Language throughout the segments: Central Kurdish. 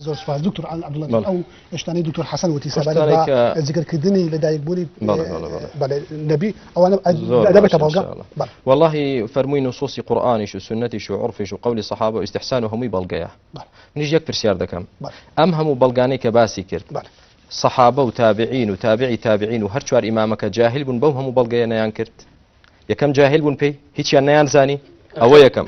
زۆر سپاس دکتۆر عەبدوڵڵا ئەو شتانەی دکتۆر حەسەن وتی سەبارەت بە ذیکرکردنی لەدایکبوونی نەبی ئەوانە دەبێتە بەڵگە والله فەرمووی نصوصی قورئانیش و سنەتیش و عورفیش و قەولی سەحابە و ئیستیحسان و هەمووی بەڵگەیە منیش یەک پرسیار دەکەم ئەم هەموو بەڵگانەی کە باسی کرد صحابة وتابعين وتابعي تابعين وهر چوار إمامك جاهل بن بو همو بلغي نيان كرت يكم جاهل بن بي هيچ نيان زاني أو يكم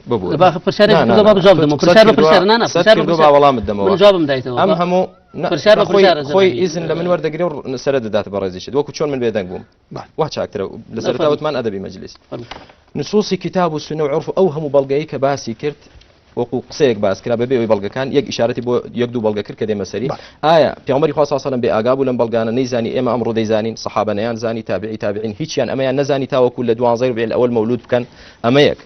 ببو باخ برشاري جواب جواب دمو برشار برشار انا برشار جواب والله مدمو من جواب مدايته ام همو برشار برشار خوي اذن لمن ورد قرير سرد ذات برازي شد وكو شلون من بيدان قوم واحد شاكتر لسرتا وثمان ادبي مجلس نصوص كتاب والسنه وعرف اوهم بلغي كباسي كرت وقو قسەیەک باس کرا بەبێ ئەوەی بەڵگەکان یەک ئیشارەتی بۆ یەک دوو بەڵگە کرد کە دێمە سەری ئایا پێغەمبەری خوا صلی الله علیه و سلم بێ ئاگا بوو لەم بەڵگانە نەیزانی ئێمە ئەمڕۆ دەیزانین سەحابە نەیان زانی تابعی تابعین هیچیان ئەمەیان نەزانی تاوەکو لە 12 ڕبیع الأول مەولود بکەن ئەمە یەک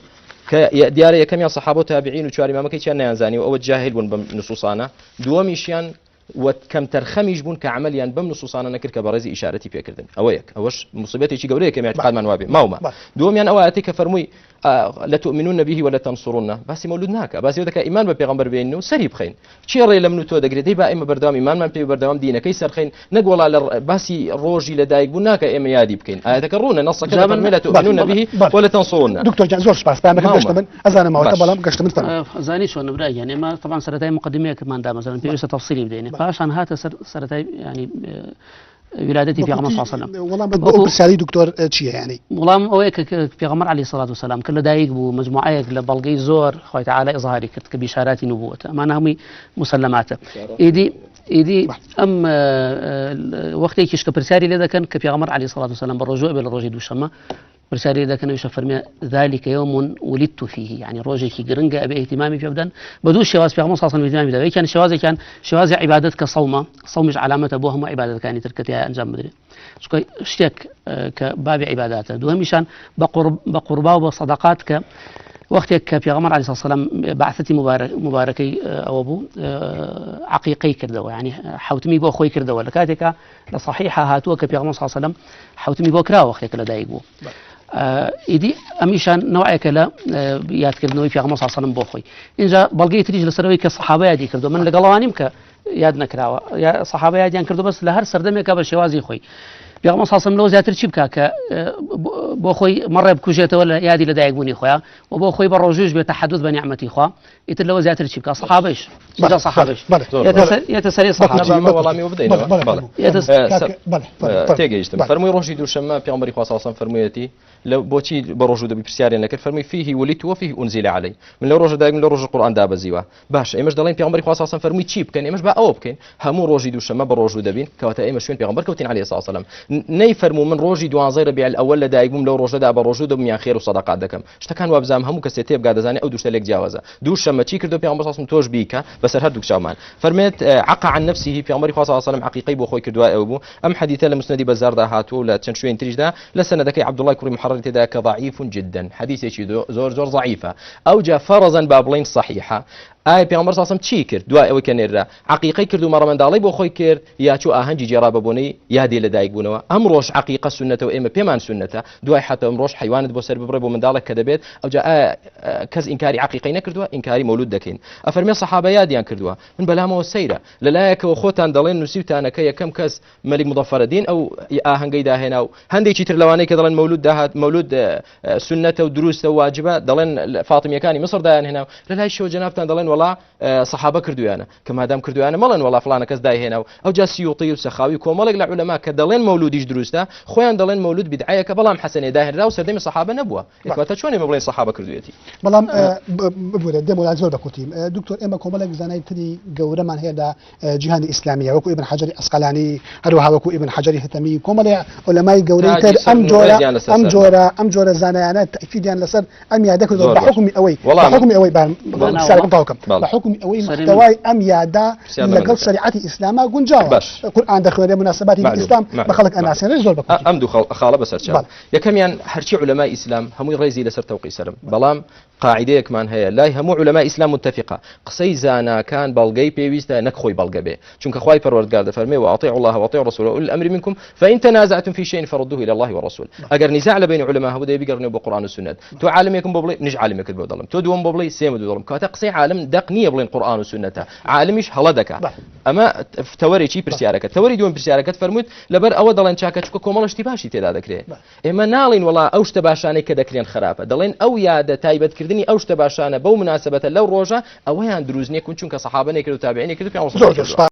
کە دیارە یەکەمیان سەحابە و تابعین و چوار ئیمامەکەی چیان نەیانزانی و ئەوە جاهل بوون بەم نصوصانە دووەمیشیان وكم ترخميج بون كعمليا بم نصوصانا نكر كبرزي اشارتي بيكردن اويك اوش مصيبتي شي قبريه كما اعتقاد من وابي ما دوم يعني اواتي كفرموي لا تؤمنون به ولا تنصرونه بس مولودناك بس يودك ايمان ببيغمبر بينه سري بخين شي ري لم تو دغري دي با اما بردام ايمان من بردام دينه كيسر خين نقول على باسي روجي لدايق بناك اما يادي بكين تكرون نص كذا لا تؤمنون به ولا تنصرونه دكتور جان زور سباس بان كدشت من اذان ما وتبلم قشت من فهم زاني شو نبدا يعني ما طبعا سرتاي مقدميه كمان دا مثلا في تفصيلي بدينا فعشان هات سرتاي يعني ولادتي في غمر صلى الله عليه وسلم والله بدو برسالي دكتور تشي يعني والله اويك في غمر عليه الصلاه والسلام كل دايق بو مجموعه لبلغي زور خوي تعالى اظهاري كتك بشارات نبوته ما نهمي مسلماته ايدي ام وقتي كيش كبرسالي لذا كان في غمر عليه الصلاه والسلام بالرجوع بالرجيد والشمه برسالي إذا كان يشفر ذلك يوم ولدت فيه يعني روجي كي جرنجا أبي اهتمامي في أبدا بدو الشواذ في غمص أصلا اهتمامي ده كان الشواذ كان شواذ عبادتك صومة صوم علامة أبوها ما عبادتك يعني تركتها أنجام مدري شو اشتك كباب عباداته دوهم مشان بقربا وبصدقاتك وقتك في غمر عليه الصلاة والسلام بعثتي مباركي أو أبو عقيقي كردوا يعني حوتمي بو أخوي كردوا لكاتك لصحيحة هاتوك في غمر صلى الله عليه وسلم حوتمي بو كرا وقتك لدايقو إيدي أميشان نوعي كلا ياد كردنوي في غمر صلى الله عليه وسلم بو أخوي إنجا بلقي تريج لسروي كصحابة يدي كردوا من لقلوانيم كياد نكراوا يا صحابة يدي كردوا بس لهر سردمي كابل شوازي أخوي بيغمر صلى الله عليه وسلم لو زياتر شي بكاك بو خوي مره بكوجيته ولا يادي لدايقوني خويا وبو خوي بروجوج بتحدث بنعمتي خوا يتر لو زياتر شي بكا صحابيش بدا صحابيش يتسري صحابه والله مي وبدينا تيجي يجتم فرمي روجي دو شما بيغمر صلى الله عليه وسلم فرميتي لو بوتي بروجو دبي برسياري لك فرمي فيه ولدت وفيه انزل علي من لو روجو دايق من لو روجو القران دابا زيوا باش ايمش دالين بيغمر صلى الله عليه وسلم فرمي تشيب كان ايمش با او بكين همو روجي دو شما بروجو دبين كواتا ايمش وين بيغمر كوتين عليه الصلاه والسلام نيفرمو من روجي دوان زير بيع الاول لدايقوم لو روجو دا بروجو دم يا خير وصدقات دكم اشتكان وابزام همو كسيتي بقعد زاني او دوش لك جاوزه دوش شما تشي كردو بيغمر صلى الله عليه وسلم توج بيكا بس هردوك شامان فرميت عقى عن نفسه بيغمر صلى الله عليه وسلم حقيقي بو خوي كردو او ام حديثه لمسند بزار دا هاتو لا تنشوين تريجدا لسندك عبد الله كريم محرر تداك ضعيف جدا حديث شي زور ضعيفه او جاء فرضا بابلين صحيحه آي بيغمبر صلى الله عليه وسلم چی کرد دوای ئەوەی کە نێرا عقیقەی کرد و مەڕەمەنداڵی بۆ خۆی کرد یا چوو ئاهەنگی جێڕابەبوونەی یادی لەدایک بوونەوە ئەم ڕۆژ عقیقە سنەتەوە ئێمە پێمان سنەتە دوای حتى ئەم ڕۆژ حیوانت بۆ سەر ببڕێ بۆ منداڵێک کە دەبێت ئەوجا کەس ئینکاری عقیقەی نەکردووە ئینکاری مەولود دەکەین ئەفەرمێ سەحابە یادیان کردووە من بەلامەوە سەیرە لەلایەکەوە خۆتان دەڵێن نووسیوتانەکە یەکەم کەس مەلیک مظەفەرەدین ئەو ئاهەنگەی داهێنا و هەندێکی تر لەوانەیە کە دەڵێن مەولود داهات مەولود سنەتە و دروستە و واجبە دەڵێن فاتمیەکانی مصر دایان هێنا لەلای شەوە جەنابتان دەڵێن وەڵا صحابة كردويانا كما دام كردويانا مالن والله فلان كز داي هنا او جا سيوطي وسخاوي كومالك العلماء كدلين مولوديش دروستا خويان دلين مولود بدعيه كبلام حسن داهر راو سردم الصحابه نبوه اكواتا شلون مبلين صحابه كردويتي بلام بودا دم ولا زور بكوتيم دكتور اما كومالك زاناي تري غورمان هيدا جهان الاسلاميه وكو ابن حجر اسقلاني هروها وكو ابن حجر هتمي كومالك علماء غوريتر ام جورا زانايانا تاكيديان لسر ام يادك بحكم اوي بحكم اوي بحكم اوي محتوى ام يادا لقل شريعه الاسلام جنجاوه القران دخل مناسبات الاسلام بخلق انا سنه زور بكوتي ام دو خاله بسرچا يكميان هرشي علماء اسلام هم ريزي لسر توقي سلام بلام قاعده كمان هي لا هم علماء اسلام متفقه قصي زانا كان بلغي بيويستا نكخوي بلغبه چونك خوي پروردگار ده فرمي واطيعوا الله واطيعوا رسوله اولي الامر منكم فان تنازعتم في شيء فردوه الى الله والرسول اگر نزاع بين علماء هو ده بيقرنوا بالقران والسنه تو عالمكم ببلي نج عالمك بضلم تو دوم ببلي سيم دوم كاتا قصي عالم دقنيه بلين قران والسنه عالمش هلدك اما توري شي برسيارك توري دوم برسيارك فرموت لبر او دلن چاكا چكو كومل اشتباشي تدا دكري اما نالين والله او اشتباشانه كدكرين خرافه دلين او ياده تايبت كردني او اشتباشانه بو مناسبه لو روجا او هان دروزني كون چونك صحابه نكرو تابعين كردو